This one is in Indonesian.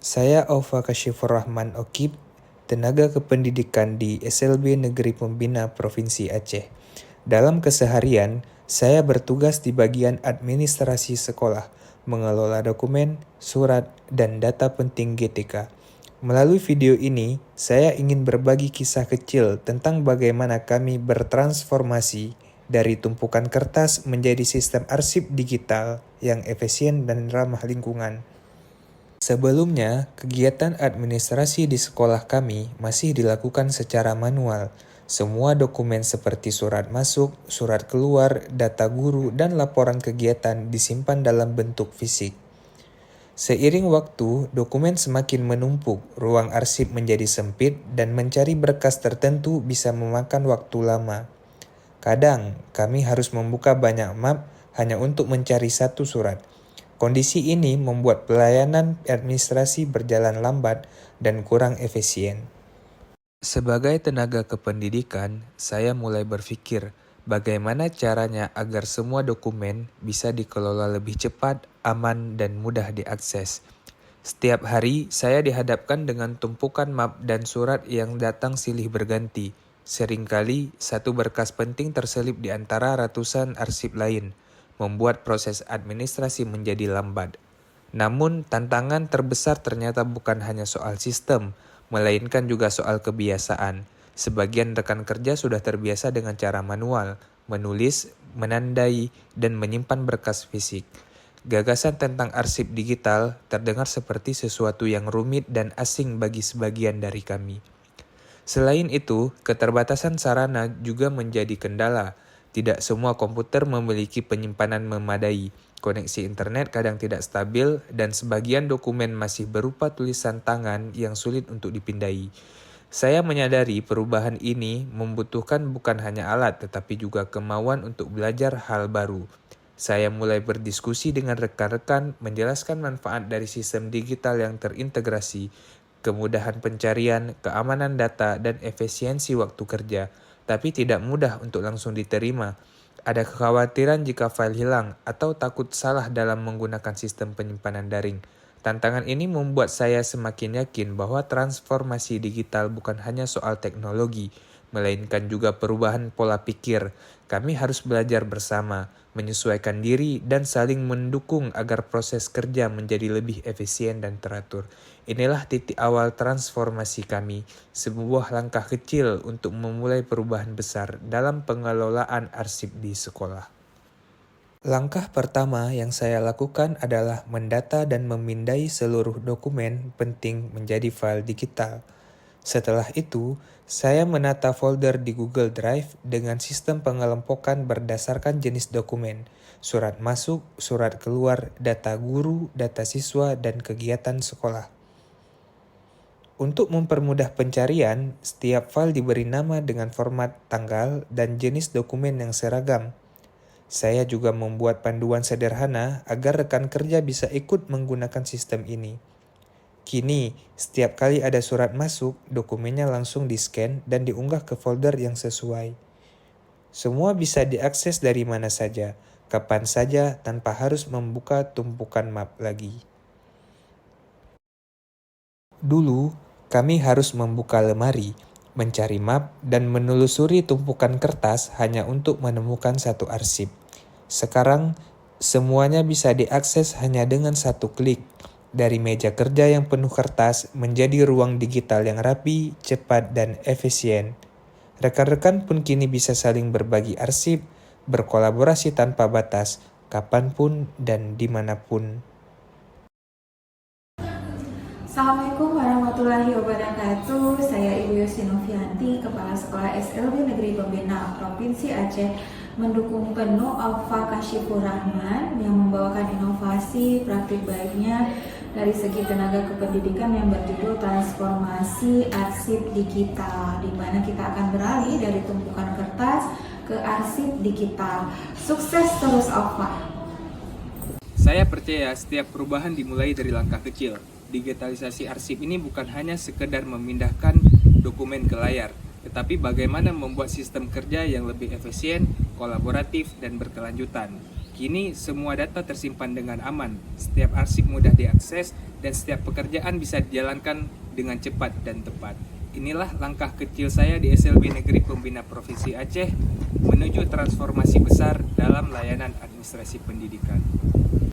Saya Aufa Kasyifur Rahman Okib, tenaga kependidikan di SLB Negeri Pembina Provinsi Aceh. Dalam keseharian, saya bertugas di bagian administrasi sekolah, mengelola dokumen, surat, dan data penting GTK. Melalui video ini, saya ingin berbagi kisah kecil tentang bagaimana kami bertransformasi dari tumpukan kertas menjadi sistem arsip digital yang efisien dan ramah lingkungan. Sebelumnya, kegiatan administrasi di sekolah kami masih dilakukan secara manual. Semua dokumen seperti surat masuk, surat keluar, data guru, dan laporan kegiatan disimpan dalam bentuk fisik. Seiring waktu, dokumen semakin menumpuk, ruang arsip menjadi sempit, dan mencari berkas tertentu bisa memakan waktu lama. Kadang, kami harus membuka banyak map hanya untuk mencari satu surat. Kondisi ini membuat pelayanan administrasi berjalan lambat dan kurang efisien. Sebagai tenaga kependidikan, saya mulai berpikir bagaimana caranya agar semua dokumen bisa dikelola lebih cepat, aman, dan mudah diakses. Setiap hari, saya dihadapkan dengan tumpukan map dan surat yang datang silih berganti. Seringkali, satu berkas penting terselip di antara ratusan arsip lain, membuat proses administrasi menjadi lambat. Namun, tantangan terbesar ternyata bukan hanya soal sistem, melainkan juga soal kebiasaan. Sebagian rekan kerja sudah terbiasa dengan cara manual, menulis, menandai, dan menyimpan berkas fisik. Gagasan tentang arsip digital terdengar seperti sesuatu yang rumit dan asing bagi sebagian dari kami. Selain itu, keterbatasan sarana juga menjadi kendala. Tidak semua komputer memiliki penyimpanan memadai, koneksi internet kadang tidak stabil, dan sebagian dokumen masih berupa tulisan tangan yang sulit untuk dipindai. Saya menyadari perubahan ini membutuhkan bukan hanya alat, tetapi juga kemauan untuk belajar hal baru. Saya mulai berdiskusi dengan rekan-rekan, menjelaskan manfaat dari sistem digital yang terintegrasi, kemudahan pencarian, keamanan data, dan efisiensi waktu kerja, tapi tidak mudah untuk langsung diterima. Ada kekhawatiran jika file hilang atau takut salah dalam menggunakan sistem penyimpanan daring. Tantangan ini membuat saya semakin yakin bahwa transformasi digital bukan hanya soal teknologi, melainkan juga perubahan pola pikir. Kami harus belajar bersama, menyesuaikan diri, dan saling mendukung agar proses kerja menjadi lebih efisien dan teratur. Inilah titik awal transformasi kami, sebuah langkah kecil untuk memulai perubahan besar dalam pengelolaan arsip di sekolah. Langkah pertama yang saya lakukan adalah mendata dan memindai seluruh dokumen penting menjadi file digital. Setelah itu, saya menata folder di Google Drive dengan sistem pengelompokan berdasarkan jenis dokumen, surat masuk, surat keluar, data guru, data siswa, dan kegiatan sekolah. Untuk mempermudah pencarian, setiap file diberi nama dengan format, tanggal, dan jenis dokumen yang seragam. Saya juga membuat panduan sederhana agar rekan kerja bisa ikut menggunakan sistem ini. Kini, setiap kali ada surat masuk, dokumennya langsung di-scan dan diunggah ke folder yang sesuai. Semua bisa diakses dari mana saja, kapan saja tanpa harus membuka tumpukan map lagi. Dulu, kami harus membuka lemari, mencari map, dan menelusuri tumpukan kertas hanya untuk menemukan satu arsip. Sekarang, semuanya bisa diakses hanya dengan satu klik. Dari meja kerja yang penuh kertas menjadi ruang digital yang rapi, cepat, dan efisien. Rekan-rekan pun kini bisa saling berbagi arsip, berkolaborasi tanpa batas, kapanpun dan dimanapun. Assalamualaikum warahmatullahi wabarakatuh. Saya Ibu Yosi Novianti, Kepala Sekolah SLB Negeri Pembina Provinsi Aceh, mendukung penuh Aufa Kasyifur Rahman yang membawakan inovasi praktik baiknya dari segi tenaga kependidikan yang berjudul Transformasi Arsip Digital, di mana kita akan beralih dari tumpukan kertas ke arsip digital. Sukses terus Aufa. Saya percaya setiap perubahan dimulai dari langkah kecil. Digitalisasi arsip ini bukan hanya sekedar memindahkan dokumen ke layar, tetapi bagaimana membuat sistem kerja yang lebih efisien, kolaboratif, dan berkelanjutan. Kini semua data tersimpan dengan aman, setiap arsip mudah diakses, dan setiap pekerjaan bisa dijalankan dengan cepat dan tepat. Inilah langkah kecil saya di SLB Negeri Pembina Provinsi Aceh menuju transformasi besar dalam layanan administrasi pendidikan.